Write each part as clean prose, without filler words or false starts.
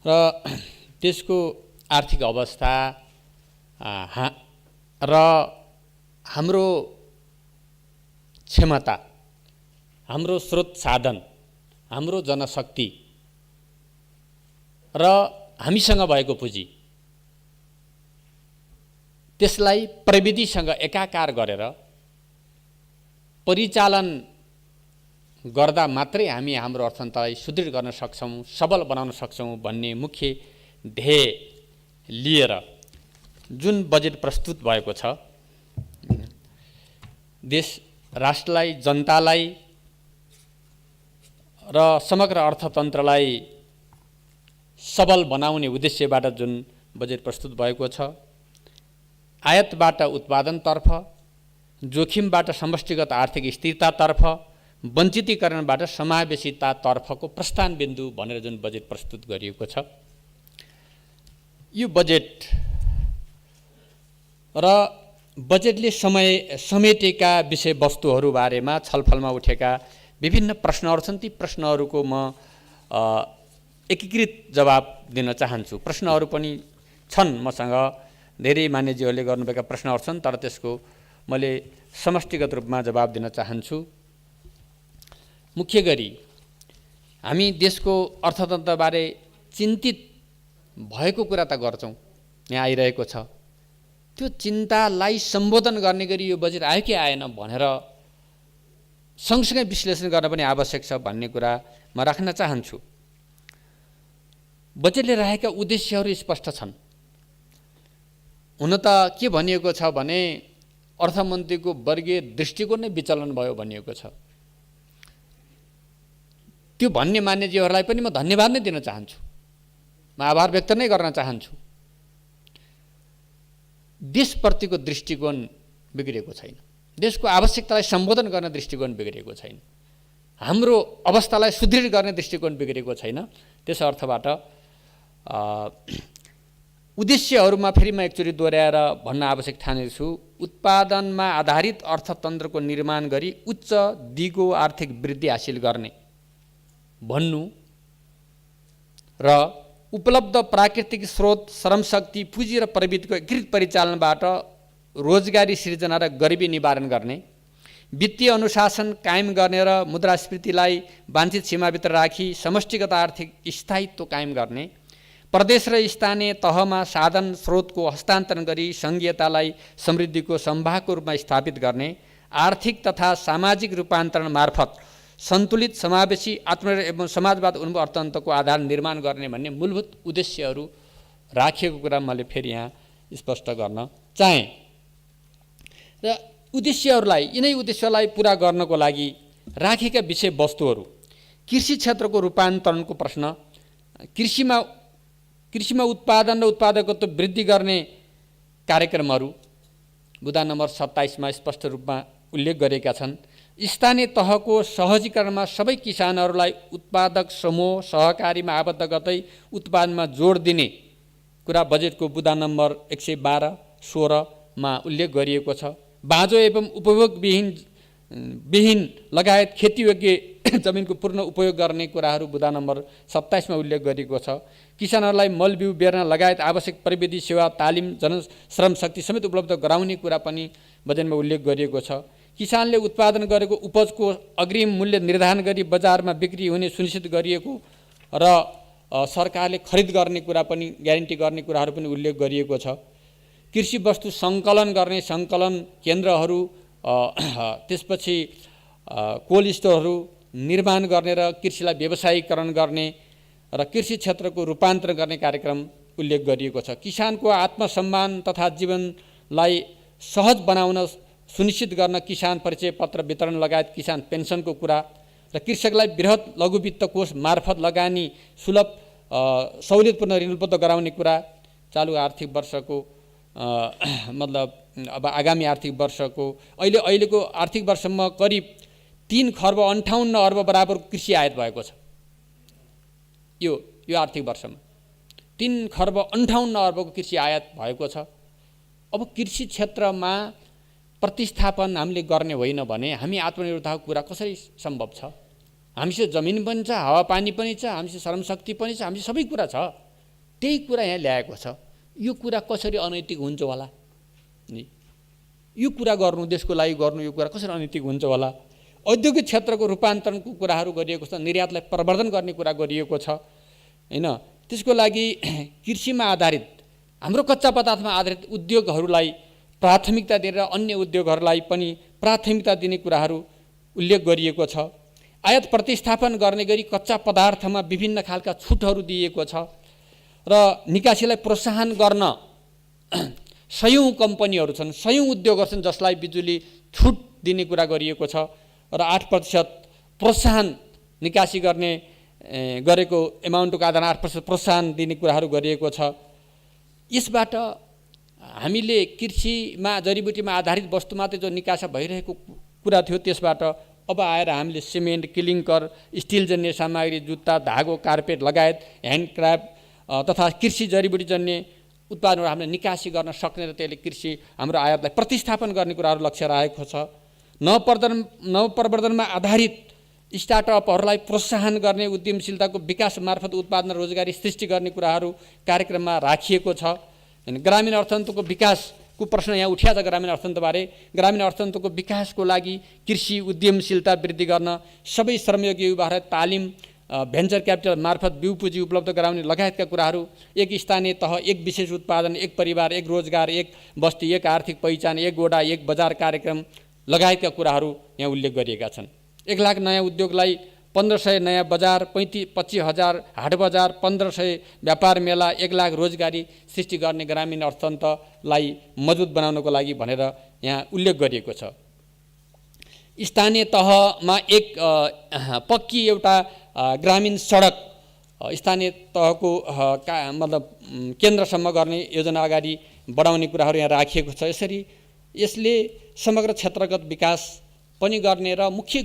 र त्यसको आर्थिक अवस्था र हाम्रो क्षमता, हाम्रो स्रोत साधन, हाम्रो जनशक्ति र हामीसँग भएको पुँजी, त्यसलाई प्रविधिसँग एकाकार गरेर परिचालन गर्दा मात्रै हामी हाम्रो अर्थतन्त्रलाई सुदृढ गर्न सक्छौँ, सबल बनाउन सक्छौँ भन्ने मुख्य ध्येय लिएर जुन बजेट प्रस्तुत भएको छ, देश राष्ट्रलाई, जनतालाई र समग्र अर्थतन्त्रलाई सबल बनाउने उद्देश्यबाट जुन बजेट प्रस्तुत भएको छ, आयातबाट उत्पादनतर्फ, जोखिमबाट समष्टिगत आर्थिक स्थिरतातर्फ, वञ्चितीकरणबाट समावेशितातर्फको प्रस्थान बिन्दु भनेर जुन बजेट प्रस्तुत गरिएको छ, यो बजेट र बजेटले समेटेका विषयवस्तुहरू बारेमा छलफलमा उठेका विभिन्न प्रश्नहरू छन्। ती प्रश्नहरूको म एकीकृत जवाब दिन चाहन्छु। प्रश्नहरू पनि छन् मसँग, धेरै मान्यज्यूहरूले गर्नुभएका प्रश्नहरू छन्, तर त्यसको मैले समष्टिगत रूपमा जवाब दिन चाहन्छु। मुख्य गरी हामी देशको अर्थतन्त्रबारे चिन्तित भएको कुरा त गर्छौँ, यहाँ आइरहेको छ। त्यो चिन्तालाई सम्बोधन गर्ने गरी यो बजेट आयो कि आएन भनेर सँगसँगै विश्लेषण गर्न पनि आवश्यक छ भन्ने कुरा म राख्न चाहन्छु। बजेटले राखेका उद्देश्यहरू स्पष्ट छन्। हुन त के भनिएको छ भने अर्थमन्त्रीको वर्गीय दृष्टिकोण नै विचलन भयो भनिएको छ। त्यो भन्ने मान्यज्यूहरूलाई पनि म धन्यवाद नै दिन चाहन्छु, म आभार व्यक्त नै गर्न चाहन्छु। देशप्रतिको दृष्टिकोण बिग्रिएको छैन, देशको आवश्यकतालाई सम्बोधन गर्ने दृष्टिकोण बिग्रिएको छैन, हाम्रो अवस्थालाई सुदृढ गर्ने दृष्टिकोण बिग्रिएको छैन। त्यस अर्थबाट उद्देश्यहरूमा फेरि म एकचोटि दोहोऱ्याएर भन्न आवश्यक ठानेछु। उत्पादनमा आधारित अर्थतन्त्रको निर्माण गरी उच्च दिगो आर्थिक वृद्धि हासिल गर्ने भन्नु र उपलब्ध प्राकृतिक स्रोत, श्रमशक्ति, पुँजी र प्रविधिको एकीकृत परिचालनबाट रोजगारी सृजना र गरिबी निवारण गर्ने, वित्तीय अनुशासन कायम गर्ने र मुद्रास्फीतिलाई वाञ्छित सीमाभित्र राखी समष्टिगत आर्थिक स्थायित्व कायम गर्ने, प्रदेश र स्थानीय तहमा साधन स्रोतको हस्तान्तरण गरी सङ्घीयतालाई समृद्धिको सम्भागको रूपमा स्थापित गर्ने, आर्थिक तथा सामाजिक रूपान्तरण मार्फत सन्तुलित, समावेशी, आत्मनिर्भर एवं समाजवाद उन्मुख अर्थतन्त्रको आधार निर्माण गर्ने भन्ने मूलभूत उद्देश्यहरू राखिएको कुरा मैले फेरि यहाँ स्पष्ट गर्न चाहेँ। र उद्देश्यहरूलाई, यिनै उद्देश्यलाई पुरा गर्नको लागि राखेका विषयवस्तुहरू, कृषि क्षेत्रको रूपान्तरणको प्रश्न, कृषिमा उत्पादन र उत्पादकत्व वृद्धि गर्ने कार्यक्रमहरू बुँदा नम्बर 27मा स्पष्ट रूपमा उल्लेख गरेका छन्। स्थानीय तहको सहजीकरणमा सबै किसानहरूलाई उत्पादक समूह सहकारीमा आबद्ध गर्दै उत्पादनमा जोड दिने कुरा बजेटको बुँदा नम्बर 112-16मा उल्लेख गरिएको छ। बाँझो एवं उपयोगविहीन लगायत खेतीयोग्य जमिनको पूर्ण उपयोग गर्ने कुराहरू बुँदा नम्बर 27मा उल्लेख गरिएको छ। किसानहरूलाई मलबिउ बेर्न लगायत आवश्यक प्रविधि, सेवा, तालिम, जनश्रम शक्ति समेत उपलब्ध गराउने कुरा पनि बजेटमा उल्लेख गरिएको छ। किसानले उत्पादन गरेको उपजको अग्रिम मूल्य निर्धारण गरी बजारमा बिक्री हुने सुनिश्चित गरिएको र सरकारले खरिद गर्ने कुरा पनि, ग्यारेन्टी गर्ने कुराहरू पनि उल्लेख गरिएको छ। कृषि वस्तु सङ्कलन गर्ने सङ्कलन केन्द्रहरू, त्यसपछि कोल्ड स्टोरहरू निर्माण गर्ने र कृषिलाई व्यवसायीकरण गर्ने र कृषि क्षेत्रको रूपान्तरण गर्ने कार्यक्रम उल्लेख गरिएको छ। किसानको आत्मसम्मान तथा जीवनलाई सहज बनाउन सुनिश्चित गर्न किसान परिचय पत्र वितरण लगायत किसान पेन्सनको कुरा र कृषकलाई बृहत लघु वित्त कोष मार्फत लगानी सुलभ सहुलियतपूर्ण ऋण उपलब्ध गराउने कुरा चालु आर्थिक वर्षको मतलब अब आगामी आर्थिक वर्षको अहिलेको आर्थिक वर्षमा करिब 3 खर्ब 58 अर्ब बराबर कृषि आयात भएको छ। यो आर्थिक वर्षमा 3 खर्ब 58 अर्बको कृषि आयात भएको छ। अब कृषि क्षेत्रमा प्रतिस्थापन हामीले गर्ने होइन भने हामी आत्मनिर्भरताको कुरा कसरी सम्भव छ? हामीसँग जमिन पनि छ, हावापानी पनि छ, हामीसँग श्रमशक्ति पनि छ, हामीसँग सबै कुरा छ, त्यही कुरा यहाँ ल्याएको छ। यो कुरा कसरी अनैतिक हुन्छ होला नि? यो कुरा गर्नु, देशको लागि गर्नु, यो कुरा कसरी अनैतिक हुन्छ होला? औद्योगिक क्षेत्रको रूपान्तरणको कुराहरू गरिएको छ, निर्यातलाई प्रवर्धन गर्ने कुरा गरिएको छ हैन। त्यसको लागि कृषिमा आधारित, हाम्रो कच्चा पदार्थमा आधारित उद्योगहरूलाई प्राथमिकता दिएर अन्य उद्योगहरूलाई पनि प्राथमिकता दिने कुराहरू उल्लेख गरिएको छ। आयात प्रतिस्थापन गर्ने गरी कच्चा पदार्थमा विभिन्न खालका छुटहरू दिएको छ र निकासीलाई प्रोत्साहन गर्न सयौं कम्पनीहरू छन्, सयौं उद्योगहरू छन् जसलाई बिजुली छुट दिने कुरा गरिएको छ र 8% प्रोत्साहन निकासी गर्ने गरेको एमाउन्टको आधारमा 8% प्रोत्साहन दिने कुराहरू गरिएको छ। यसबाट हामीले कृषिमा जडीबुटीमा आधारित वस्तु मात्रै जो निकासा भइरहेको कुरा थियो त्यसबाट अब आएर हामीले सिमेन्ट, क्लिङ्कर, स्टिल जन्य सामग्री, जुत्ता, धागो, कार्पेट लगायत ह्यान्डक्राफ्ट तथा कृषि जडीबुटी जन्य उत्पादनहरू हामीले निकासी गर्न सक्ने र त्यसले कृषि हाम्रो आयातलाई प्रतिस्थापन गर्ने कुराहरू लक्ष्य राखेको छ। नवप्रवर्धनमा आधारित स्टार्टअपहरूलाई प्रोत्साहन गर्ने, उद्यमशीलताको विकास मार्फत उत्पादन र रोजगारी सृष्टि गर्ने कुराहरू कार्यक्रममा राखिएको छ। ग्रामीण अर्थतन्त्रको विकासको प्रश्न यहाँ उठिया छ। ग्रामीण अर्थतन्त्रबारे, ग्रामीण अर्थतन्त्रको विकासको लागि कृषि उद्यमशीलता वृद्धि गर्न सबै श्रमयोगी युवाहरूलाई तालिम, भेन्चर क्यापिटल मार्फत बिउ पुँजी उपलब्ध गराउने लगायतका कुराहरू, एक स्थानीय तह, एक विशेष उत्पादन, एक परिवार, एक रोजगार, एक बस्ती, एक आर्थिक पहिचान, एक वडा, एक बजार कार्यक्रम लगायतका कुराहरू यहाँ उल्लेख गरिएका छन्। 1 लाख नयाँ उद्योगलाई, 1500 नयाँ बजार, 25,000 हाट बजार, 1500 व्यापार मेला, 1 लाख रोजगारी सृष्टि गर्ने ग्रामीण अर्थतन्त्रलाई मजबुत बनाउनको लागि भनेर यहाँ उल्लेख गरिएको छ। स्थानीय तहमा एक पक्की एउटा ग्रामीण सडक स्थानीय तहको मतलब केन्द्रसम्म गर्ने योजना अगाडि बढाउने कुराहरू यहाँ राखिएको छ। यसरी यसले समग्र क्षेत्रगत विकास पनि गर्ने र मुख्य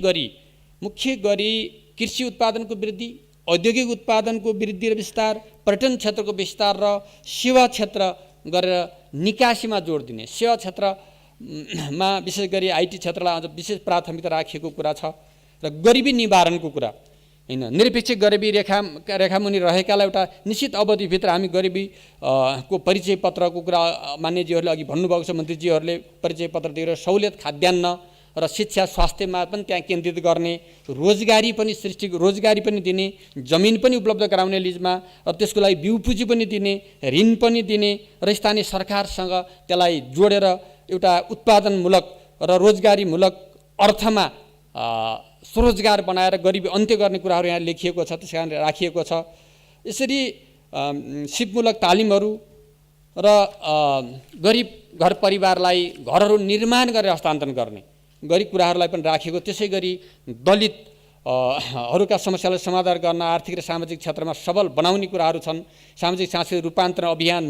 गरी कृषि उत्पादनको वृद्धि, औद्योगिक उत्पादनको वृद्धि र विस्तार, पर्यटन क्षेत्रको विस्तार र सेवा क्षेत्र गरेर निकासीमा जोड दिने, सेवा क्षेत्रमा विशेष गरी आइटी क्षेत्रलाई अझ विशेष प्राथमिकता राखिएको कुरा छ र गरिबी निवारणको कुरा हैन। निरपेक्ष गरिबी रेखामुनि रहेकालाई एउटा निश्चित अवधिभित्र हामी गरिबी को परिचय पत्रको कुरा मान्यजीहरूले अघि भन्नुभएको छ, मन्त्रीजीहरूले परिचय पत्र दिएर सहुलियत, खाद्यान्न र शिक्षा, स्वास्थ्यमा पनि त्यहाँ केन्द्रित गर्ने, रोजगारी पनि दिने, जमिन पनि उपलब्ध गराउने लिजमा, र त्यसको लागि बिउ पुँजी पनि दिने, ऋण पनि दिने र स्थानीय सरकारसँग त्यसलाई जोडेर एउटा उत्पादनमूलक र रोजगारीमूलक अर्थमा स्वरोजगार बनाएर गरिबी अन्त्य गर्ने कुराहरू यहाँ लेखिएको छ, त्यस कारण राखिएको छ। यसरी सिपमूलक तालिमहरू र गरिब घर परिवारलाई घरहरू निर्माण गरेर हस्तान्तरण गर्ने गरी कुराहरूलाई पनि राखिएको। त्यसै गरी दलित हरूका समस्यालाई समाधान गर्न आर्थिक र सामाजिक क्षेत्रमा सबल बनाउने कुराहरू छन्। सामाजिक सांस्कृतिक रूपान्तरण अभियान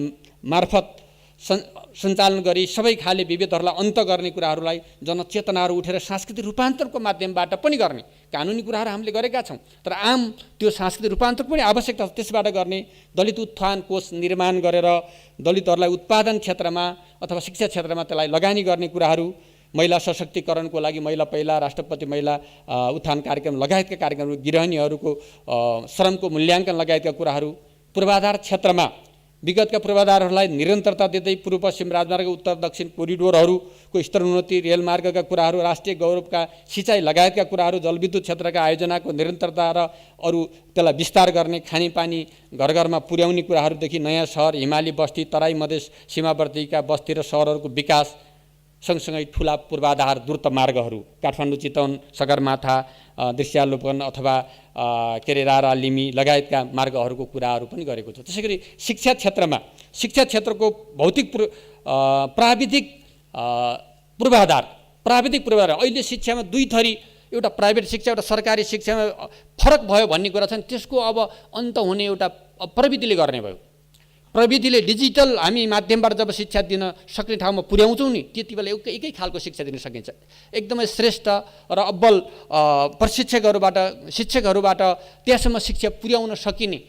मार्फत सञ्चालन गरी सबै खाले विभेदहरूलाई अन्त गर्ने कुराहरूलाई जनचेतनाहरू उठेर सांस्कृतिक रूपान्तरणको माध्यमबाट पनि गर्ने कानुनी कुराहरू हामीले गरेका छौँ। तर आम त्यो सांस्कृतिक रूपान्तरण पनि आवश्यकता छ, त्यसबाट गर्ने दलित उत्थान कोष निर्माण गरेर दलितहरूलाई उत्पादन क्षेत्रमा अथवा शिक्षा क्षेत्रमा त्यसलाई लगानी गर्ने कुराहरू, महिला सशक्तिकरणको लागि महिला पहिला, राष्ट्रपति महिला उत्थान कार्यक्रम लगायतका कार्यक्रमहरू, गृहिणीहरूको श्रमको मूल्याङ्कन लगायतका कुराहरू, पूर्वाधार क्षेत्रमा विगतका पूर्वाधारहरूलाई निरन्तरता दिँदै पूर्व पश्चिम राजमार्ग, उत्तर दक्षिण कोरिडोरहरूको स्तरोन्नति, रेलमार्गका कुराहरू, राष्ट्रिय गौरवका सिँचाइ लगायतका कुराहरू, जलविद्युत क्षेत्रका आयोजनाको निरन्तरता र अरू त्यसलाई विस्तार गर्ने, खानेपानी घर घरमा पुर्याउने कुराहरूदेखि नयाँ सहर, हिमाली बस्ती, तराई मधेस सीमावर्तीका बस्ती र सहरहरूको विकास, सँगसँगै ठुला पूर्वाधार द्रुत मार्गहरू काठमाडौँ, चितवन, सगरमाथा, दृश्यालोपन अथवा रारा, लिमी लगायतका मार्गहरूको कुराहरू पनि गरेको छ। त्यसै गरी शिक्षा क्षेत्रको भौतिक प्राविधिक पूर्वाधार अहिले शिक्षामा दुई थरी, एउटा प्राइभेट शिक्षा, एउटा सरकारी शिक्षामा फरक भयो भन्ने कुरा छ। त्यसको अब अन्त हुने एउटा प्रविधिले गर्ने भयो। प्रविधिले डिजिटल हामी माध्यमबाट जब शिक्षा दिन सक्ने ठाउँमा पुर्याउँछौँ नि, त्यति बेला एकै खालको शिक्षा दिन सकिन्छ। एकदमै श्रेष्ठ र अब्बल शिक्षकहरूबाट त्यहाँसम्म शिक्षा पुर्याउन सकिने,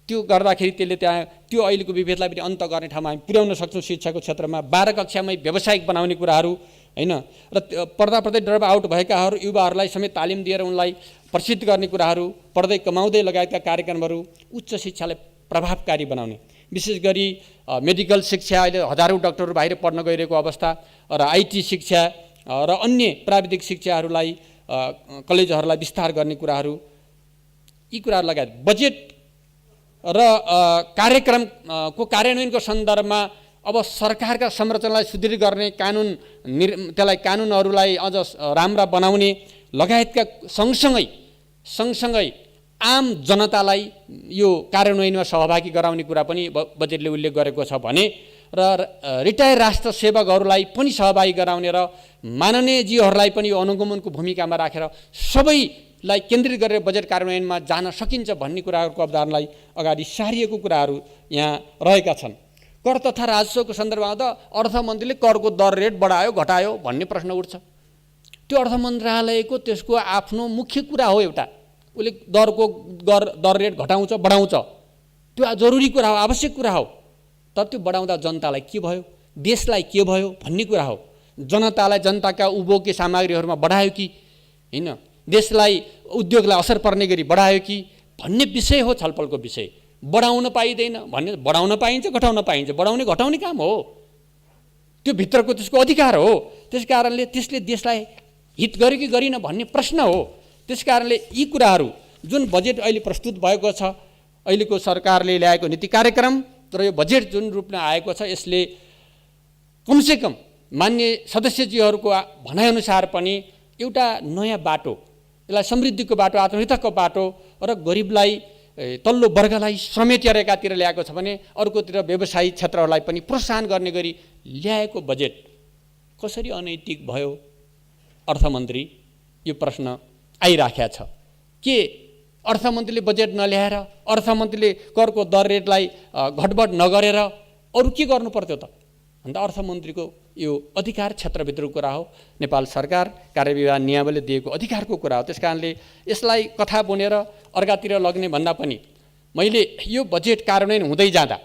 त्यो गर्दाखेरि त्यसले त्यहाँ त्यो अहिलेको विभेदलाई पनि अन्त गर्ने ठाउँमा हामी पुर्याउन सक्छौँ। शिक्षाको क्षेत्रमा 12 कक्षामै व्यावसायिक बनाउने कुराहरू हैन, र पढ्दै ड्रप आउट भएकाहरू युवाहरूलाई समेत तालिम दिएर उनलाई प्रसिद्ध गर्ने कुराहरू, पढ्दै कमाउँदै लगायतका कार्यक्रमहरू, उच्च शिक्षालाई प्रभावकारी बनाउने, विशेष गरी मेडिकल शिक्षा, अहिले हजारौँ डाक्टरहरू बाहिर पढ्न गइरहेको अवस्था र आइटी शिक्षा र अन्य प्राविधिक शिक्षाहरूलाई कलेजहरूलाई विस्तार गर्ने कुराहरू, यी कुराहरू लगायत बजेट र कार्यक्रमको कार्यान्वयनको सन्दर्भमा अब सरकारका संरचनालाई सुदृढ गर्ने त्यसलाई कानुनहरूलाई अझ राम्रा बनाउने लगायतका सँगसँगै आम जनतालाई यो कार्यान्वयनमा सहभागी गराउने कुरा पनि बजेटले उल्लेख गरेको छ भने र रिटायर राष्ट्र सेवकहरूलाई पनि सहभागी गराउने र माननीयजीहरूलाई पनि यो अनुगमनको भूमिकामा राखेर सबैलाई केन्द्रित गरेर बजेट कार्यान्वयनमा जान सकिन्छ भन्ने कुराहरूको अवधारणालाई अगाडि सारिएको कुराहरू यहाँ रहेका छन्। कर तथा राजस्वको सन्दर्भमा त अर्थमन्त्रीले करको दर रेट बढायो घटायो भन्ने प्रश्न उठ्छ। त्यो अर्थ मन्त्रालयको त्यसको आफ्नो मुख्य कुरा हो, एउटा उसले दर रेट घटाउँछ बढाउँछ, त्यो जरुरी कुरा हो, आवश्यक कुरा हो। तर त्यो बढाउँदा जनतालाई के भयो, देशलाई के भयो भन्ने कुरा हो। जनतालाई जनताका उपभोग्य सामग्रीहरूमा बढायो कि होइन, देशलाई उद्योगलाई असर पर्ने गरी बढायो कि भन्ने विषय हो छलफलको विषय। बढाउन पाइँदैन भन्ने, बढाउन पाइन्छ घटाउन पाइन्छ, बढाउने घटाउने काम हो, त्यो भित्रको त्यसको अधिकार हो। त्यस कारणले त्यसले देशलाई हित गर्यो कि गरिन भन्ने प्रश्न हो। त्यस कारणले यी कुराहरू जुन बजेट अहिले प्रस्तुत भएको छ, अहिलेको सरकारले ल्याएको नीति कार्यक्रम र यो बजेट जुन रूपमा आएको छ, यसले कमसेकम मान्य सदस्यजीहरूको भनाइअनुसार पनि एउटा नयाँ बाटो, यसलाई समृद्धिको बाटो, आत्महितको बाटो र गरिबलाई तल्लो वर्गलाई समेटेर एकातिर ल्याएको छ भने अर्कोतिर व्यवसायी क्षेत्रहरूलाई पनि प्रोत्साहन गर्ने गरी ल्याएको बजेट कसरी अनैतिक भयो अर्थमन्त्री, यो प्रश्न आइराखेको छ। के अर्थमन्त्रीले बजेट नल्याएर, अर्थमन्त्रीले करको दर रेटलाई घटबड नगरेर अरू के गर्नु पर्थ्यो त भन्दा अर्थमन्त्रीको यो अधिकार क्षेत्रभित्रको कुरा हो, नेपाल सरकार कार्यविभाग नियमले दिएको अधिकारको कुरा हो। त्यसकारणले यसलाई कथा बुनेर अर्कातिर लग्ने भन्दा पनि मैले यो बजेट कार्यान्वयन हुँदै जाँदा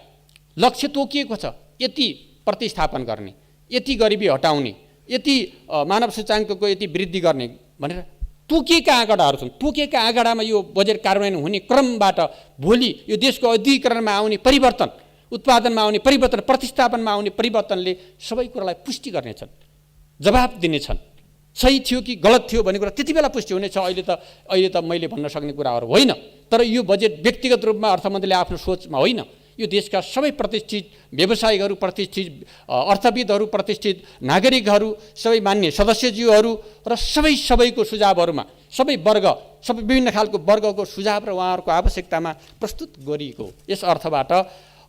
लक्ष्य तोकिएको छ, यति प्रतिस्थापन गर्ने, यति गरिबी हटाउने, यति मानव सूचाङ्कको यति वृद्धि गर्ने भनेर तोकिएका आँकडाहरू छन्। तोकिएका आँकडामा यो बजेट कार्यान्वयन हुने क्रमबाट भोलि यो देशको अधिकरणमा आउने परिवर्तन, उत्पादनमा आउने परिवर्तन, प्रतिस्थापनमा आउने परिवर्तनले सबै कुरालाई पुष्टि गर्नेछन्, जवाब दिनेछन्। सही थियो कि गलत थियो भन्ने कुरा त्यति बेला पुष्टि हुनेछ। अहिले त मैले भन्न सक्ने कुराहरू होइन। तर यो बजेट व्यक्तिगत रूपमा अर्थमन्त्रीले आफ्नो सोचमा होइन, यो देशका सबै प्रतिष्ठित व्यवसायिकहरू, प्रतिष्ठित अर्थविदहरू, प्रतिष्ठित नागरिकहरू, सबै मान्य सदस्यज्यूहरू र सबैको सुझावहरूमा सबै वर्ग, सबै विभिन्न खालको वर्गको सुझाव र उहाँहरूको आवश्यकतामा प्रस्तुत गरिएको। यस अर्थबाट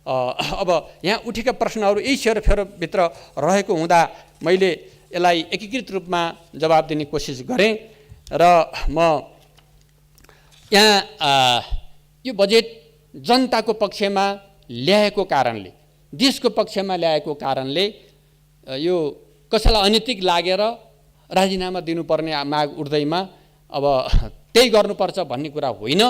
अब यहाँ उठेका प्रश्नहरू यही सेरोफेरोभित्र रहेको हुँदा मैले यसलाई एकीकृत रूपमा जवाब दिने कोसिस गरेँ र म यहाँ यो बजेट जनताको पक्षमा ल्याएको कारणले, देशको पक्षमा ल्याएको कारणले यो कसैलाई अनैतिक लागेर राजीनामा दिनुपर्ने माग उठ्दैमा अब त्यही गर्नुपर्छ भन्ने कुरा होइन।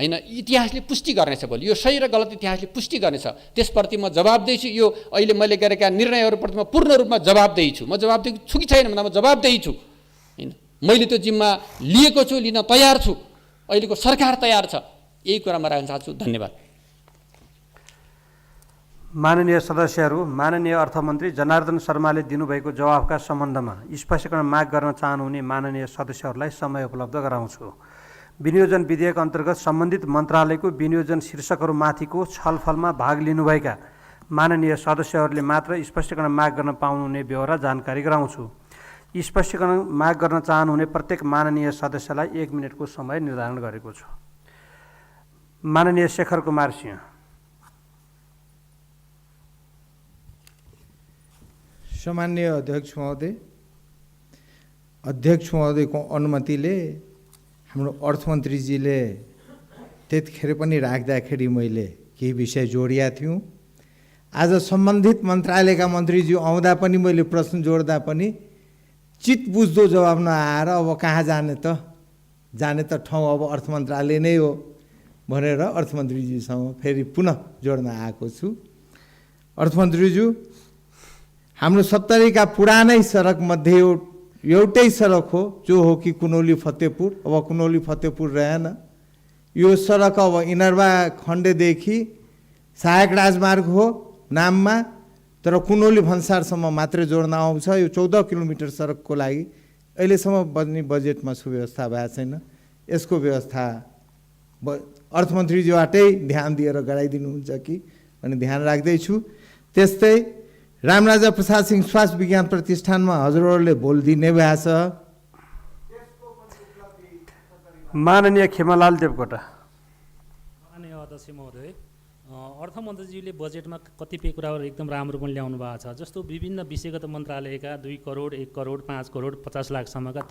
इतिहासले पुष्टि गर्नेछ, भोलि यो सही र गलत इतिहासले पुष्टि गर्नेछ। त्यसप्रति म जवाबदेही छु। यो अहिले मैले गरेका निर्णयहरूप्रति म पूर्ण रूपमा जवाबदेही छु। म जवाबदेही छु कि छैन भन्दा म जवाबदेही छु। होइन, मैले त्यो जिम्मा लिएको छु, लिन तयार छु। अहिलेको सरकार तयार छ, यही कुरामा राख्न चाहन्छु। धन्यवाद। माननीय सदस्यहरू, माननीय अर्थमन्त्री जनार्दन शर्माले दिनुभएको जवाफका सम्बन्धमा स्पष्टीकरण माग गर्न चाहनुहुने माननीय सदस्यहरूलाई समय उपलब्ध गराउँछु। विनियोजन विधेयक अन्तर्गत सम्बन्धित मन्त्रालयको विनियोजन शीर्षकहरूमाथिको छलफलमा भाग लिनुभएका माननीय सदस्यहरूले मात्र स्पष्टीकरण माग गर्न पाउनुहुने बेहोरा जानकारी गराउँछु। स्पष्टीकरण माग गर्न चाहनुहुने प्रत्येक माननीय सदस्यलाई 1 मिनटको समय निर्धारण गरेको छु। माननीय शेखर कुमार सिंह। सम्माननीय अध्यक्ष महोदयको अनुमतिले हाम्रो अर्थमन्त्रीजीले त्यतिखेर पनि राख्दाखेरि मैले केही विषय जोडिया थियौँ। आज सम्बन्धित मन्त्रालयका मन्त्रीज्यू आउँदा पनि मैले प्रश्न जोड्दा पनि चित बुझ्दो जवाब नआएर अब कहाँ जाने त ठाउँ अब अर्थ मन्त्रालय नै हो भनेर अर्थमन्त्रीज्यूसँग फेरि पुनः जोड्न आएको छु। अर्थमन्त्रीज्यू, हाम्रो 70 का पुरानै सडक मध्ये एउटै सडक हो जो हो कि कुनौली फतेहपुर। अब कुनौली फतेहपुर रहेन, यो सडक अब इनरवा खण्डेदेखि सहायक राजमार्ग हो नाममा, तर कुनौली भन्सारसम्म मात्रै जोड्न आउँछ। यो 14 किलोमिटर सडकको लागि अहिलेसम्म बन्ने बजेटमा सुव्यवस्था भएको छैन। यसको व्यवस्था अर्थमन्त्रीज्यूबाटै ध्यान दिएर गराइदिनुहुन्छ कि भन्ने ध्यान राख्दैछु। त्यस्तै रामराजा प्रसाद सिंह स्वास्थ्य विज्ञान प्रतिष्ठानमा हजुरहरूले भोल दिने भएको छ। माननीय खेमालाल देवकोटा। माननीय अध्यक्ष महोदय, अर्थमन्त्रीज्यूले बजेटमा कतिपय कुराहरू एकदम राम्रो पनि ल्याउनु भएको छ। जस्तो विभिन्न विषयगत मन्त्रालयका 2 करोड, 1 करोड, 5 करोड, 50 लाखसम्मका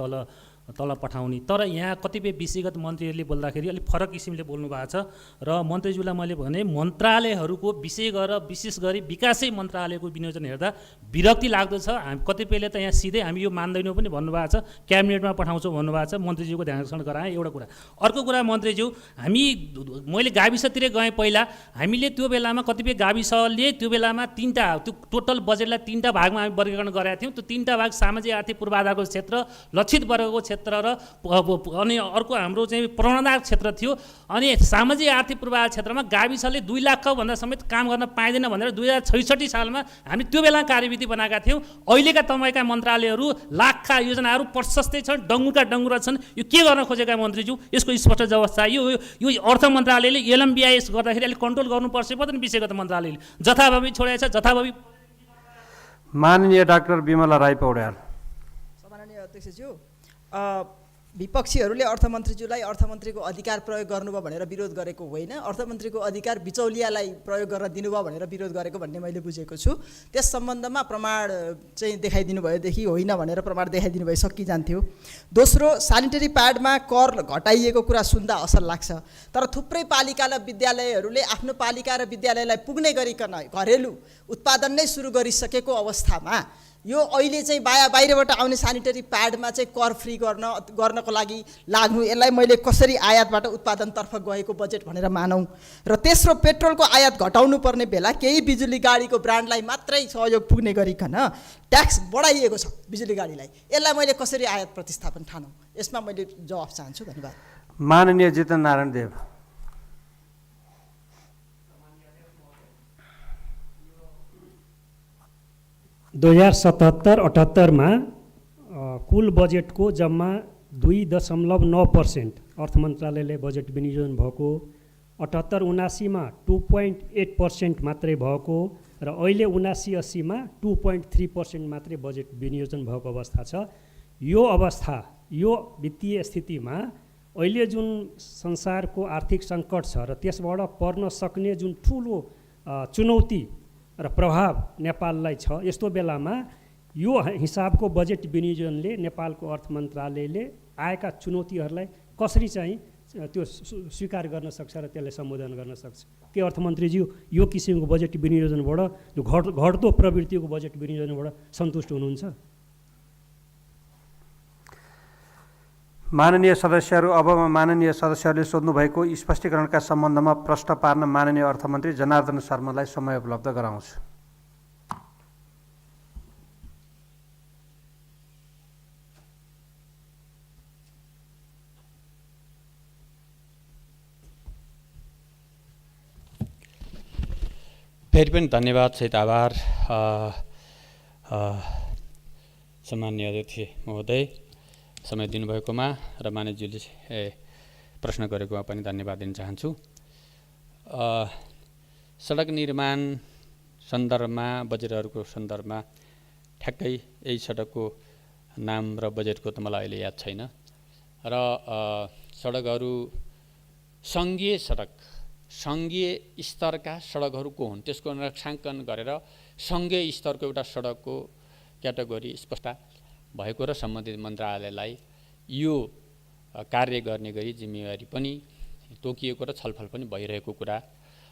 तल पठाउने, तर यहाँ कतिपय विषयगत मन्त्रीहरूले बोल्दाखेरि अलिक फरक किसिमले बोल्नु भएको छ। र मन्त्रीज्यूलाई मैले भने मन्त्रालयहरूको विशेष गरी विकासै मन्त्रालयको विनियोजन हेर्दा विरक्ति लाग्दछ। हामी कतिपयले त यहाँ सिधै हामी यो मान्दैनौँ पनि भन्नुभएको छ, क्याबिनेटमा पठाउँछौँ भन्नुभएको छ। मन्त्रीज्यूको ध्यान आकर्षण गराएँ एउटा कुरा। अर्को कुरा मन्त्रीज्यू, मैले गाविसतिर गएँ पहिला, हामीले त्यो बेलामा कतिपय गाविसले त्यो बेलामा त्यो टोटल बजेटलाई 3टा भागमा हामी वर्गीकरण गरेका थियौँ। त्यो 3टा भाग सामाजिक आर्थिक पूर्वाधारको क्षेत्र, लक्षित वर्गको क्षेत्र र अनि अर्को हाम्रो चाहिँ प्रेरणादायक क्षेत्र थियो। अनि सामाजिक आर्थिक पूर्वाधार क्षेत्रमा गाविसले 2 लाख भन्दा समेत काम गर्न पाइँदैन भनेर 2066 सालमा हामी त्यो बेला कार्यविधि बनाएका थियौँ। अहिलेका तपाईँका मन्त्रालयहरू लाखका योजनाहरू प्रशस्तै छन्, डङ्गुरका डङ्गुरा छन्। यो के गर्न खोजेका मन्त्रीज्यू, यसको स्पष्ट जवाफ चाहियो। यो अर्थ मन्त्रालयले LMBIS गर्दाखेरि अलिक कन्ट्रोल गर्नुपर्छ पर्दैन। विषयगत मन्त्रालयले जथाभावी छोडेको छ, जथाभावी। माननीय डाक्टर विमला राई पौड्याल। सम्माननीय अध्यक्षज्यू, विपक्षीहरूले अर्थमन्त्रीज्यूलाई अर्थमन्त्रीको अधिकार प्रयोग गर्नुभयो भनेर विरोध गरेको होइन, अर्थमन्त्रीको अधिकार बिचौलियालाई प्रयोग गर्न दिनुभयो भनेर विरोध गरेको भन्ने मैले बुझेको छु। त्यस सम्बन्धमा प्रमाण चाहिँ देखाइदिनु भएदेखि होइन भनेर प्रमाण देखाइदिनु भए सकिजान्थ्यो। दोस्रो, सानिटरी प्याडमा कर घटाइएको कुरा सुन्दा असल लाग्छ, तर थुप्रै पालिका र विद्यालयहरूले आफ्नो पालिका र विद्यालयलाई पुग्ने गरिकन घरेलु उत्पादन नै सुरु गरिसकेको अवस्थामा यो अहिले चाहिँ बाहिरबाट आउने सानिटरी प्याडमा चाहिँ कर फ्री गर्नको लागि लाग्नु, यसलाई मैले कसरी आयातबाट उत्पादनतर्फ गएको बजेट भनेर मानौँ। र तेस्रो, पेट्रोलको आयात घटाउनु पर्ने बेला केही बिजुली गाडीको ब्रान्डलाई मात्रै सहयोग पुग्ने गरिकन ट्याक्स बढाइएको छ बिजुली गाडीलाई, यसलाई मैले कसरी आयात प्रतिस्थापन ठानौँ? यसमा मैले जवाफ चाहन्छु। धन्यवाद। माननीय जितन नारायण देव। 2077-78 कुल बजेटको जम्मा 2.9% अर्थ मन्त्रालयले बजेट विनियोजन भएको, 78-79 2.8% मात्रै भएको र अहिले 79-80 2.3% मात्रै बजेट विनियोजन भएको अवस्था छ। यो अवस्था, यो वित्तीय स्थितिमा अहिले जुन संसारको आर्थिक सङ्कट छ र त्यसबाट पर्न सक्ने जुन ठुलो चुनौती र प्रभाव नेपाललाई छ, यस्तो बेलामा यो हिसाबको बजेट विनियोजनले नेपालको अर्थ मन्त्रालयले आएका चुनौतीहरूलाई कसरी चाहिँ त्यो स्वीकार गर्न सक्छ र त्यसलाई सम्बोधन गर्न सक्छ? के अर्थमन्त्रीज्यू यो किसिमको बजेट विनियोजनबाट, जो घट्दो प्रवृत्तिको बजेट विनियोजनबाट सन्तुष्ट हुनुहुन्छ? माननीय सदस्यहरू, अब माननीय सदस्यहरूले सोध्नुभएको स्पष्टीकरणका सम्बन्धमा प्रश्न पार्न माननीय अर्थमन्त्री जनार्दन शर्मालाई समय उपलब्ध गराउँछु। फेरि पनि धन्यवाद सहित आभार सम्माननीय अध्यक्ष महोदय, समय दिनुभएकोमा र माननीयज्यूले प्रश्न गरेकोमा पनि धन्यवाद दिन चाहन्छु। सडक निर्माण सन्दर्भमा, बजेटहरूको सन्दर्भमा ठ्याक्कै यही सडकको नाम र बजेटको त मलाई अहिले याद छैन। र सडकहरू सङ्घीय स्तरका सडकहरू को हुन् त्यसको निरीक्षण गरेर सङ्घीय स्तरको एउटा सडकको क्याटेगोरी स्पष्ट भएको र सम्बन्धित मन्त्रालयलाई यो कार्य गर्ने गरी जिम्मेवारी पनि तोकिएको र छलफल पनि भइरहेको कुरा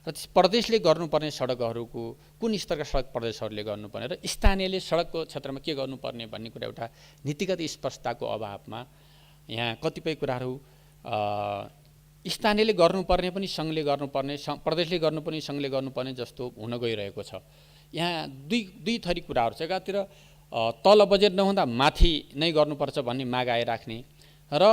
र प्रदेशले गर्नुपर्ने सडकहरूको कुन स्तरका सडक प्रदेशहरूले गर्नुपर्ने र स्थानीयले सडकको क्षेत्रमा के गर्नुपर्ने भन्ने कुरा एउटा नीतिगत स्पष्टताको अभावमा यहाँ कतिपय कुराहरू स्थानीयले गर्नुपर्ने पनि सङ्घले गर्नुपर्ने, प्रदेशले गर्नुपर्ने सङ्घले गर्नुपर्ने जस्तो हुन गइरहेको छ। यहाँ दुई थरी कुराहरू छ। एकातिर तल बजेट नहुँदा माथि नै गर्नुपर्छ भन्ने माग आइराख्ने र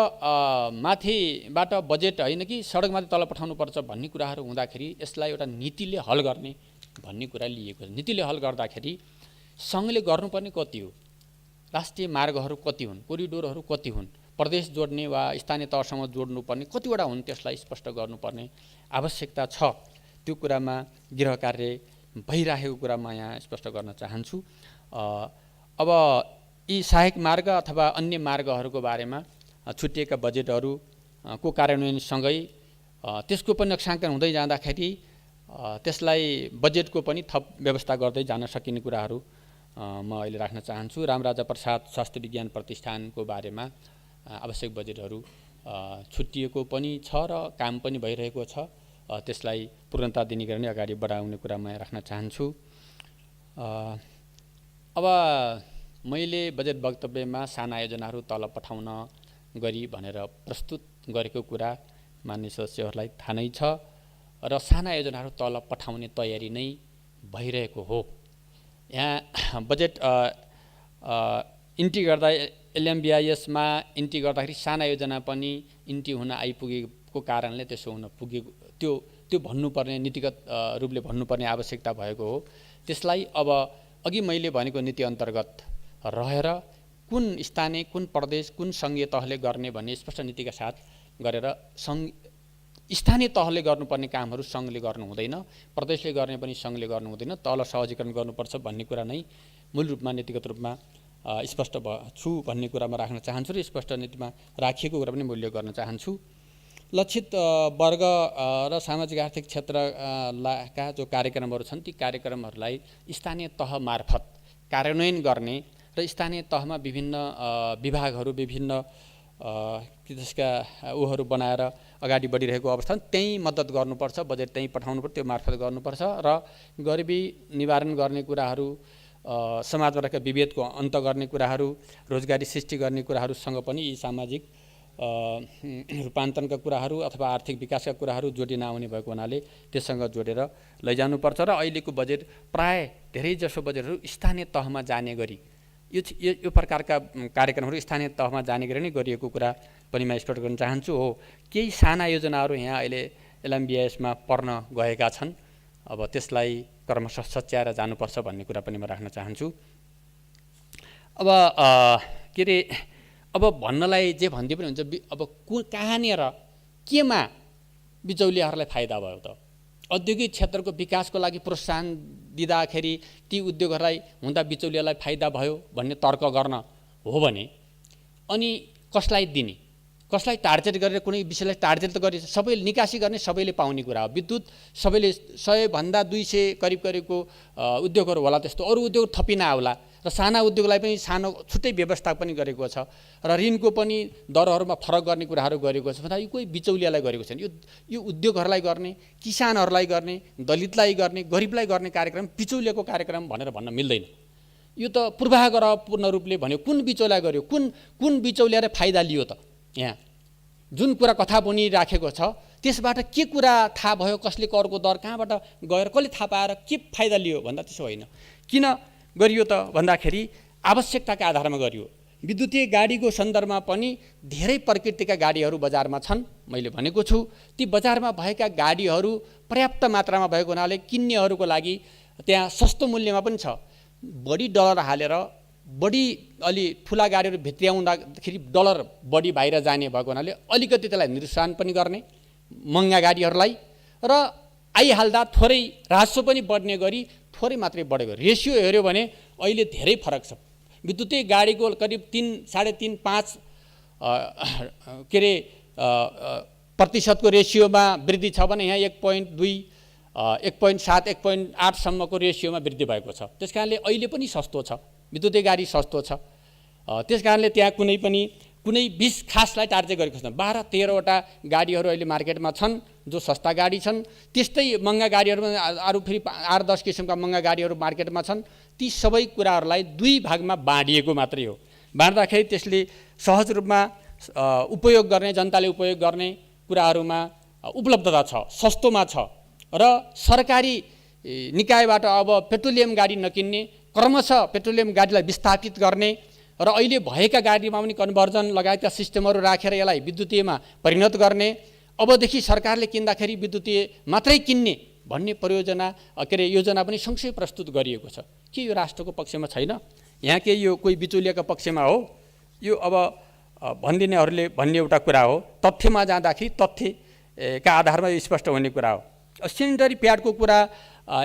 माथिबाट बजेट होइन कि सडकमाथि तल पठाउनुपर्छ भन्ने कुराहरू हुँदाखेरि यसलाई एउटा नीतिले हल गर्ने भन्ने कुरा लिएको छ। नीतिले हल गर्दाखेरि सङ्घले गर्नुपर्ने कति हो, राष्ट्रिय मार्गहरू कति हुन्, कोरिडोरहरू कति हुन्, प्रदेश जोड्ने वा स्थानीय तहसम्म जोड्नुपर्ने कतिवटा हुन्, त्यसलाई स्पष्ट गर्नुपर्ने आवश्यकता छ। त्यो कुरामा गृह कार्य भइरहेको कुरा म यहाँ स्पष्ट गर्न चाहन्छु। अब यी सहायक मार्ग अथवा अन्य मार्गहरूको बारेमा छुटिएका बजेटहरूको कार्यान्वयनसँगै त्यसको पनि नक्साङ्कन हुँदै जाँदाखेरि त्यसलाई बजेटको पनि थप व्यवस्था गर्दै जान सकिने कुराहरू म अहिले राख्न चाहन्छु। रामराजा प्रसाद स्वास्थ्य विज्ञान प्रतिष्ठानको बारेमा आवश्यक बजेटहरू छुट्टिएको पनि छ र काम पनि भइरहेको छ। त्यसलाई पूर्णता दिने गरी अगाडि बढाउने कुरा म राख्न चाहन्छु। अब मैले बजेट वक्तव्यमा साना योजनाहरू तल पठाउन गरी भनेर प्रस्तुत गरेको कुरा मान्य सदस्यहरूलाई थाहा नै छ र साना योजनाहरू तल पठाउने तयारी नै भइरहेको हो। यहाँ बजेट इन्ट्री गर्दा एलएमबिआइएसमा इन्ट्री गर्दाखेरि साना योजना पनि इन्ट्री हुन आइपुगेको कारणले त्यसो हुन पुगेको त्यो भन्नुपर्ने नीतिगत रूपले भन्नुपर्ने आवश्यकता भएको हो। त्यसलाई अब अघि मैले भनेको नीति अन्तर्गत रहेर कुन स्थानीय, कुन प्रदेश, कुन सङ्घीय तहले गर्ने भन्ने स्पष्ट नीतिका साथ गरेर स्थानीय तहले गर्नुपर्ने कामहरू सङ्घले गर्नु हुँदैन, प्रदेशले गर्ने पनि सङ्घले गर्नु हुँदैन, तल सहजीकरण गर्नुपर्छ भन्ने कुरा नै मूल रूपमा नीतिगत रूपमा स्पष्ट छु भन्ने कुरा म राख्न चाहन्छु र स्पष्ट नीतिमा राखिएको कुरा पनि मूल्य गर्न चाहन्छु। लक्षित वर्ग र सामाजिक आर्थिक क्षेत्रका जो कार्यक्रमहरू छन् ती कार्यक्रमहरूलाई स्थानीय तह मार्फत कार्यान्वयन गर्ने र स्थानीय तहमा विभिन्न विभागहरू, विभिन्न त्यसका उहरू बनाएर अगाडि बढिरहेको अवस्था त्यहीँ मद्दत गर्नुपर्छ, बजेट त्यहीँ पठाउनुपर्छ, त्यो मार्फत गर्नुपर्छ र गरिबी निवारण गर्ने कुराहरू, समाजमा रहेका विभेदको अन्त गर्ने कुराहरू, रोजगारी सृष्टि गर्ने कुराहरूसँग पनि यी सामाजिक रूपान्तरणका कुराहरू अथवा आर्थिक विकासका कुराहरू जोडिन आउने भएको हुनाले त्यससँग जोडेर लैजानुपर्छ र अहिलेको बजेट प्राय धेरैजसो बजेटहरू स्थानीय तहमा जाने गरी यो प्रकारका कार्यक्रमहरू स्थानीय तहमा जाने गरी नै गरिएको कुरा पनि म स्पष्ट गर्न चाहन्छु। हो, केही साना योजनाहरू यहाँ अहिले एलएमबिआइएसमा पर्न गएका छन्, अब त्यसलाई क्रमशः सच्याएर जानुपर्छ भन्ने कुरा पनि म राख्न चाहन्छु। अब के अरे अब भन्नलाई जे भन्दै पनि हुन्छ, अब कहाँनिर केमा बिचौलियाहरूलाई फाइदा भयो त? औद्योगिक क्षेत्रको विकासको लागि प्रोत्साहन दिँदाखेरि ती उद्योगहरूलाई हुँदा बिचौलियालाई फाइदा भयो भन्ने तर्क गर्न हो भने अनि कसलाई दिने, कसलाई टार्गेट गरेर कुनै विषयलाई टार्गेट त गरे सबैले निकासी गर्ने, सबैले पाउने कुरा हो। विद्युत सबैले 100 भन्दा 200 करिबको उद्योगहरू होला, त्यस्तो अरू उद्योग थपिन आउला र साना उद्योगलाई पनि सानो छुट्टै व्यवस्था पनि गरेको छ र ऋणको पनि दरहरूमा फरक गर्ने कुराहरू गरेको छ भन्दा यो कोही बिचौलियालाई गरेको छैन। यो उद्योगहरूलाई गर्ने, किसानहरूलाई गर्ने, दलितलाई गर्ने, गरिबलाई गर्ने कार्यक्रम बिचौलियाको कार्यक्रम भनेर भन्न मिल्दैन। यो त पूर्वाग्रहपूर्ण रूपले भन्यो, कुन बिचौलिया गर्यो, कुन बिचौलियाले फाइदा लियो त? यहाँ जुन कुरा कथा बनिराखेको छ त्यसबाट के कुरा थाहा भयो, कसले करको दर कहाँबाट गएर कसले थाहा पाएर के फाइदा लियो भन्दा त्यसो होइन। किन गरियो त भन्दाखेरि आवश्यकताका आधारमा गरियो। विद्युतीय गाडीको सन्दर्भमा पनि धेरै प्रकृतिका गाडीहरू बजारमा छन्, मैले भनेको छु। ती बजारमा भएका गाडीहरू पर्याप्त मात्रामा भएको हुनाले किन्नेहरूको लागि त्यहाँ सस्तो मूल्यमा पनि छ। बढी डलर हालेर बढी अलि ठुला गाडीहरू भित्र्याउँदाखेरि डलर बढी बाहिर जाने भएको हुनाले अलिकति त्यसलाई निरुत्साहन पनि गर्ने महँगा गाडीहरूलाई र आइहाल्दा थोरै राजस्व पनि बढ्ने गरी थोरै मात्रै बढेको रेसियो हेऱ्यो भने अहिले धेरै फरक छ। विद्युतीय गाडीको करिब 3, 3.5, 5 के अरे प्रतिशतको रेसियोमा वृद्धि छ भने यहाँ 1.2, 1.7, 1.8 सम्मको रेसियोमा वृद्धि भएको छ। त्यस कारणले अहिले पनि सस्तो छ, विद्युतीय गाडी सस्तो छ। त्यस कारणले त्यहाँ कुनै 20 खासलाई टार्गेट गरेको छैन। 12-13वटा गाडीहरू अहिले मार्केटमा छन् जो सस्ता गाडी छन्। त्यस्तै महँगा गाडीहरूमा अरू फेरि 8-10 किसिमका महँगा गाडीहरू मार्केटमा छन्। ती सबै कुराहरूलाई 2 भागमा बाँडिएको मात्रै हो। बाँड्दाखेरि त्यसले सहज रूपमा उपयोग गर्ने, जनताले उपयोग गर्ने कुराहरूमा उपलब्धता छ, सस्तोमा छ र सरकारी निकायबाट अब पेट्रोलियम गाडी नकिन्ने, क्रमशः पेट्रोलियम गाडीलाई विस्थापित गर्ने र अहिले भएका गाडीमा पनि कन्भर्जन लगायतका सिस्टमहरू राखेर यसलाई विद्युतीयमा परिणत गर्ने, अबदेखि सरकारले किन्दाखेरि विद्युतीय मात्रै किन्ने भन्ने परियोजना योजना पनि सँगसँगै प्रस्तुत गरिएको छ। के यो राष्ट्रको पक्षमा छैन? यहाँ के यो कोही बिचौलियाको पक्षमा हो? यो अब भनिदिनेहरूले भन्ने एउटा कुरा हो, तथ्यमा जाँदाखेरि तथ्यका आधारमा यो स्पष्ट हुने कुरा हो। सेनिटरी प्याडको कुरा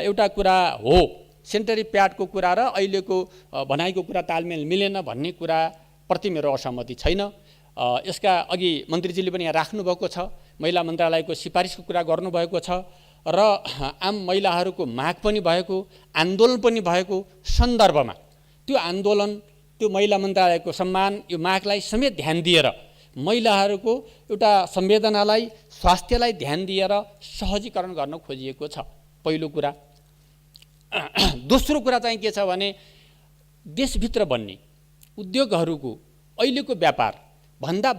एउटा कुरा हो, सेनिटरी प्याडको कुरा र अहिलेको भनाइको कुरा तालमेल मिलेन भन्ने कुराप्रति मेरो असहमति छैन। यसका अघि मन्त्रीजीले पनि यहाँ राख्नुभएको छ, महिला मन्त्रालयको सिफारिसको कुरा गर्नुभएको छ र आम महिलाहरूको माग पनि भएको, आन्दोलन पनि भएको सन्दर्भमा त्यो आन्दोलन, त्यो महिला मन्त्रालयको सम्मान, यो मागलाई समेत ध्यान दिएर महिलाहरूको एउटा संवेदनालाई, स्वास्थ्यलाई ध्यान दिएर सहजीकरण गर्न खोजिएको छ, पहिलो कुरा। दोस्रो कुरा चाहिँ के छ भने देशभित्र बन्ने उद्योगहरूको अहिलेको व्यापार भन्दा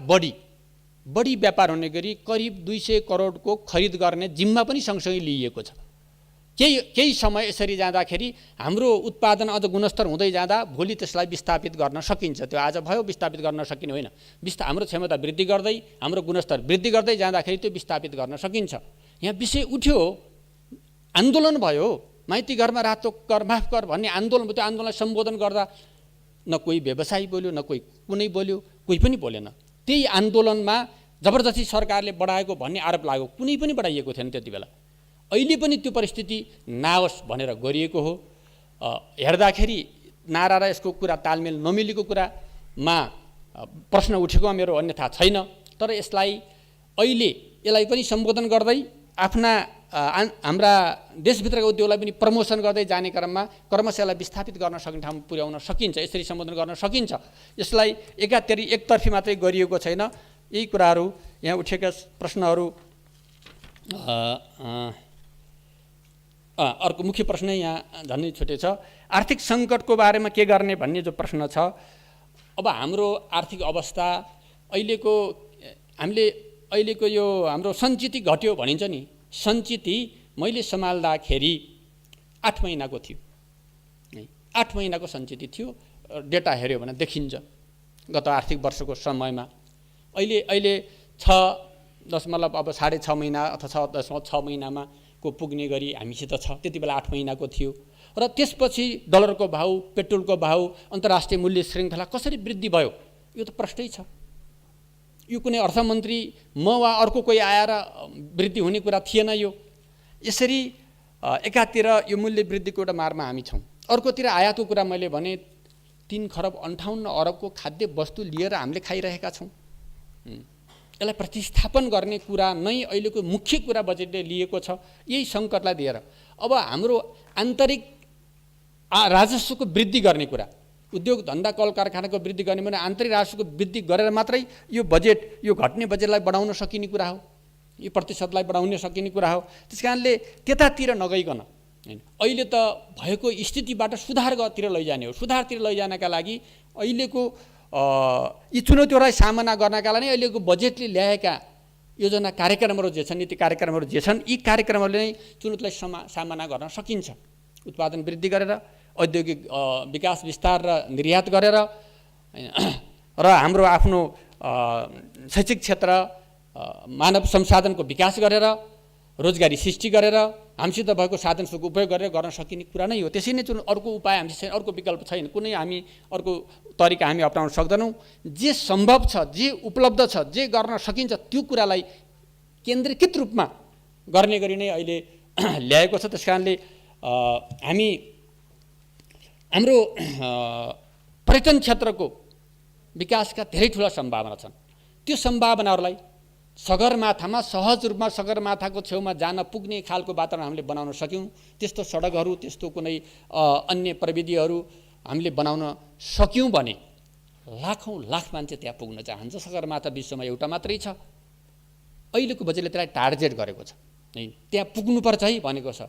बढी व्यापार हुने गरी करिब 200 करोडको खरिद गर्ने जिम्मा पनि सँगसँगै लिइएको छ। केही समय यसरी जाँदाखेरि हाम्रो उत्पादन अझ गुणस्तर हुँदै जाँदा भोलि त्यसलाई विस्थापित गर्न सकिन्छ। त्यो आज भयो, विस्थापित गर्न सकिने होइन। हाम्रो क्षमता वृद्धि गर्दै, हाम्रो गुणस्तर वृद्धि गर्दै जाँदाखेरि त्यो विस्थापित गर्न सकिन्छ। यहाँ विषय उठ्यो, आन्दोलन भयो, माइती घरमा रातो कर माफ कर भन्ने आन्दोलन भयो। त्यो आन्दोलनलाई सम्बोधन गर्दा न कोही व्यवसायी बोल्यो, न कोही कुनै बोल्यो, कोही पनि बोलेन। त्यही आन्दोलनमा जबरजस्ती सरकारले बढाएको भन्ने आरोप लाग्यो, कुनै पनि बढाइएको थिएन त्यति बेला। अहिले पनि त्यो परिस्थिति नआओस् भनेर गरिएको हो। हेर्दाखेरि नारा र यसको कुरा तालमेल नमिलेको कुरामा प्रश्न उठेकोमा मेरो अन्यथा छैन। तर यसलाई पनि सम्बोधन गर्दै आफ्ना हाम्रा देशभित्रका उद्योगलाई पनि प्रमोसन गर्दै जाने क्रममा क्रमशः यसलाई विस्थापित गर्न सक्ने ठाउँमा पुर्याउन सकिन्छ, यसरी सम्बोधन गर्न सकिन्छ। यसलाई एकतर्फी मात्रै गरिएको छैन। यही कुराहरू यहाँ उठेका प्रश्नहरू। अर्को मुख्य प्रश्न यहाँ झन्डै छुटे छ, आर्थिक सङ्कटको बारेमा के गर्ने भन्ने जो प्रश्न छ। अब हाम्रो आर्थिक अवस्था अहिलेको यो हाम्रो सञ्चित घट्यो भनिन्छ नि, सञ्चित मैले सम्हाल्दाखेरि 8 महिनाको थियो, 8 महिनाको सञ्चित थियो। डेटा हेऱ्यो भने देखिन्छ गत आर्थिक वर्षको समयमा। अहिले 6.6 अब 6.5 महिना अथवा 6.6 महिनामा को पुग्ने गरी हामीसित छ। त्यति बेला 8 महिनाको थियो र त्यसपछि डलरको भाउ, पेट्रोलको भाउ, अन्तर्राष्ट्रिय मूल्य श्रृङ्खला कसरी वृद्धि भयो यो त प्रश्नै छ। यो कुनै अर्थमन्त्री म वा अर्को कोही आएर वृद्धि हुने कुरा थिएन। यो यसरी एकातिर यो मूल्य वृद्धिको एउटा मारमा हामी छौँ, अर्कोतिर आयातको कुरा मैले भने 3 खरब 58 अरबको खाद्य वस्तु लिएर हामीले खाइरहेका छौँ। यसलाई प्रतिस्थापन गर्ने कुरा नै अहिलेको मुख्य कुरा बजेटले लिएको छ। यही सङ्कटलाई दिएर अब हाम्रो आन्तरिक राजस्वको वृद्धि गर्ने कुरा, उद्योग धन्दा कल कारखानाको वृद्धि गर्ने भने आन्तरिक राजस्वको वृद्धि गरेर मात्रै यो बजेट, यो घट्ने बजेटलाई बढाउन सकिने कुरा हो, यो प्रतिशतलाई बढाउन सकिने कुरा हो। त्यस कारणले त्यतातिर नगइकन अहिले त भएको स्थितिबाट सुधारतिर लैजाने हो। सुधारतिर लैजानका लागि अहिलेको यी चुनौतीहरूलाई सामना गर्नका लागि अहिलेको बजेटले ल्याएका योजना कार्यक्रमहरू जे छन्, नीति कार्यक्रमहरू जे छन्, यी कार्यक्रमहरूले नै चुनौतीलाई सामना गर्न सकिन्छ। उत्पादन वृद्धि गरेर, औद्योगिक विकास विस्तार र निर्यात गरेर र हाम्रो आफ्नो शैक्षिक क्षेत्र, मानव संसाधनको विकास गरेर, रोजगारी सृष्टि गरेर, हामीसित भएको साधनहरूको उपयोग गरेर गर्न सकिने कुरा नै हो। त्यसै नै अर्को उपाय हामीसित छैन, अर्को विकल्प छैन। कुनै हामी अर्को तरिका हामी अपनाउन सक्दैनौँ। जे सम्भव छ, जे उपलब्ध छ, जे गर्न सकिन्छ त्यो कुरालाई केन्द्रीकृत रूपमा गर्ने गरी नै अहिले ल्याएको छ। त्यस कारणले हाम्रो पर्यटन क्षेत्रको विकासका धेरै ठुला सम्भावना छन्। त्यो सम्भावनाहरूलाई सगरमाथामा सहज रूपमा सगरमाथाको छेउमा जान पुग्ने खालको वातावरण हामीले बनाउन सक्यौँ। त्यस्तो सडकहरू, त्यस्तो कुनै अन्य प्रविधिहरू हामीले बनाउन सक्यौँ भने लाखौँ लाख मान्छे त्यहाँ पुग्न चाहन्छ। सगरमाथा विश्वमा एउटा मात्रै छ। अहिलेको बजेटले त्यसलाई टार्गेट गरेको छ, त्यहाँ पुग्नुपर्छ है भनेको छ।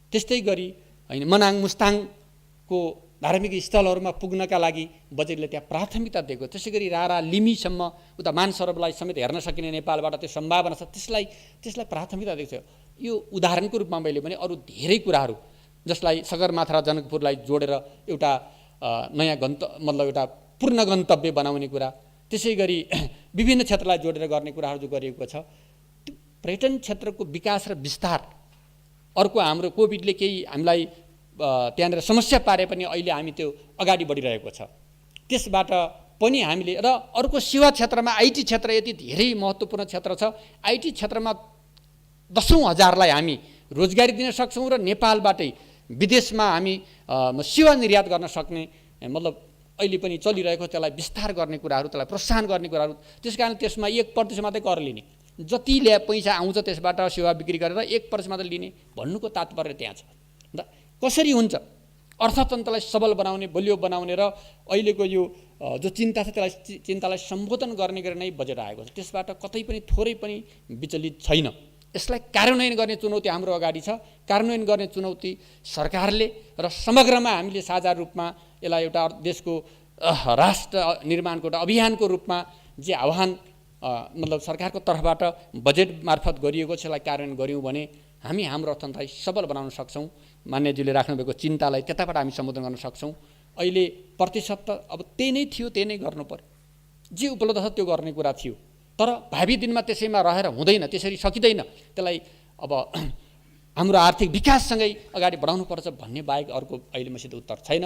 त्यस्तै गरी मनाङ मुस्ताङको धार्मिक स्थलहरूमा पुग्नका लागि बजेटले त्यहाँ प्राथमिकता दिएको। त्यसै गरी रारा लिमीसम्म उता मानसरोवरलाई समेत हेर्न सकिने नेपालबाट त्यो सम्भावना छ, त्यसलाई प्राथमिकता दिएको छ। यो उदाहरणको रूपमा मैले भने अरू धेरै कुराहरू जसलाई सगरमाथा र जनकपुरलाई जोडेर एउटा नयाँ मतलब एउटा पूर्ण गन्तव्य बनाउने कुरा, त्यसै गरी विभिन्न क्षेत्रलाई जोडेर गर्ने कुराहरू जो गरिएको छ, त्यो पर्यटन क्षेत्रको विकास र विस्तार, अर्को हाम्रो कोभिडले केही हामीलाई त्यहाँनिर समस्या पारे पनि अहिले हामी त्यो अगाडि बढिरहेको छ। त्यसबाट पनि हामीले र अर्को सेवा क्षेत्रमा आइटी क्षेत्र यति धेरै महत्त्वपूर्ण क्षेत्र छ। आइटी क्षेत्रमा दशौँ हजारलाई हामी रोजगारी दिन सक्छौँ र नेपालबाटै विदेशमा हामी सेवा निर्यात गर्न सक्ने मतलब अहिले पनि चलिरहेको त्यसलाई विस्तार गर्ने कुराहरू, त्यसलाई प्रोत्साहन गर्ने कुराहरू। त्यसकारण त्यसमा 1% मात्रै कर लिने, जति ल्या पैसा आउँछ त्यसबाट सेवा बिक्री गरेर 1% मात्रै लिने भन्नुको तात्पर्य त्यहाँ छ। र कसरी हुन्छ अर्थतन्त्रलाई सबल बनाउने, बलियो बनाउने र अहिलेको यो जो चिन्ता छ त्यसलाई चिन्तालाई सम्बोधन गर्ने गरी नै बजेट आएको छ। त्यसबाट कतै पनि थोरै पनि विचलित छैन। यसलाई कार्यान्वयन गर्ने चुनौती हाम्रो अगाडि छ। कार्यान्वयन गर्ने चुनौती सरकारले र समग्रमा हामीले साझा रूपमा यसलाई एउटा देशको राष्ट्र निर्माणको एउटा अभियानको रूपमा जे आह्वान मतलब सरकारको तर्फबाट बजेट मार्फत गरिएको छ, यसलाई कार्यान्वयन गऱ्यौँ भने हामी हाम्रो अर्थतन्त्रलाई सबल बनाउन सक्छौँ। मान्यज्यूले राख्नुभएको चिन्तालाई त्यताबाट हामी सम्बोधन गर्न सक्छौँ। अहिले प्रतिशत त अब त्यही नै थियो, त्यही नै गर्नु पर्यो। जे उपलब्ध छ त्यो गर्ने कुरा थियो, तर भावी दिनमा त्यसैमा रहेर हुँदैन, त्यसरी सकिँदैन। त्यसलाई अब हाम्रो आर्थिक विकाससँगै अगाडि बढाउनुपर्छ भन्ने बाहेक अर्को अहिले मसित उत्तर छैन।